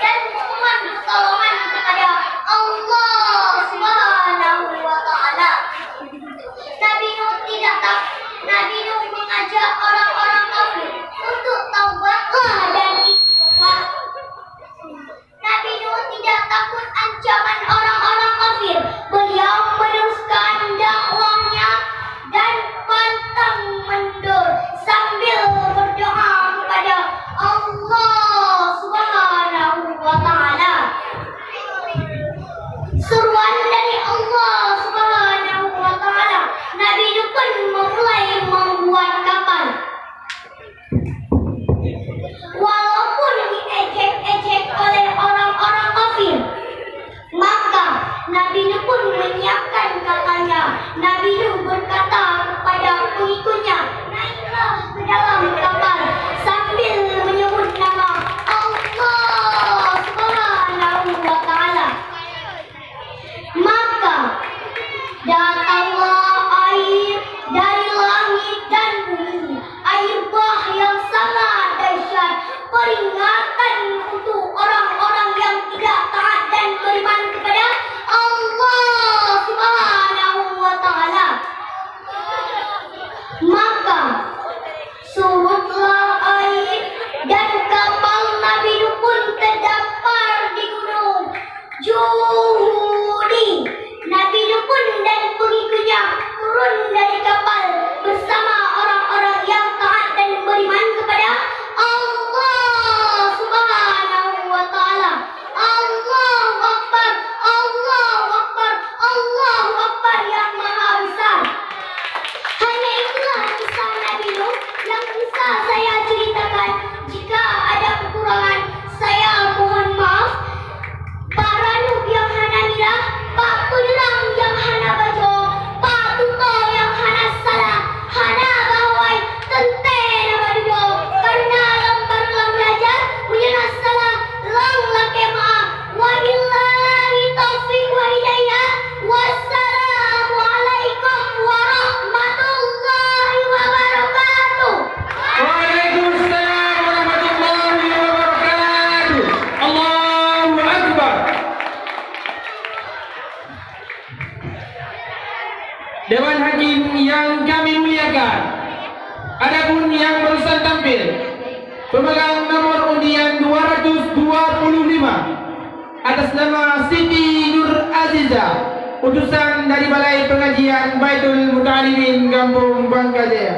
dan mohon pertolongan kepada Allah Subhanahu wa Ta'ala. Nabi Nuh mengajak orang-orang kafir untuk taubatlah dan istighfar. Nabi Nuh tidak takut ancaman orang-orang kafir. Beliau meneruskan dakwahnya dan pantang mundur sambil berdoa kepada Allah Subhanahu wa Ta'ala. Seruan dari Allah Subhanahu wa Ta'ala, Nabi Nuh pun mulai membuat kapal. Walaupun diejek-ejek oleh orang-orang kafir, maka Nabi Nuh pun menyiapkan kapalnya. Nabi Nuh berkata kepada pengikutnya, naiklah ke dalam kapal sambil menyebut nama Allah Subhanahu wa Ta'ala. Maka datanglah air dari langit dan bumi, air bah yang sangat dahsyat, peringatan untuk orang-orang yang tidak taat dan beriman kepada Allah Subhanahu wa Ta'ala. Maka surutlah air dan kapal Nabi Nuh pun terdampar di gunung Juhudi. Nabi Nuh pun dan pengikutnya turun dari kapal bersama orang-orang yang taat dan beriman kepada Allah Subhanahu wa Ta'ala. Allahu Akbar, Allahu Akbar, Allahu Akbar yang maha besar. Hanya itulah kisah Nabi Nuh yang bisa saya ceritakan. Jika ada kekurangan, saya mohon maaf. Pak Ranu yang hana nira, Pak Pulang yang hana bajo, Pak Tuto yang hana salah, hana bawai, tente nama dudo, karena lembar lang belajar, punya salah, lang lake maaf. Wabillahi taufiq wa hidayah. Wassalamualaikum warahmatullahi wabarakatuh. Waalaikumsalam warahmatullahi wabarakatuh. Allahu Akbar. Dewan Hakim yang kami muliakan, adapun yang barusan tampil, pemegang nomor undian 225 atas nama Siti Nur Aziza, utusan dari Balai Pengajian Baitul Muta'alimin Kampung Bangka Jaya.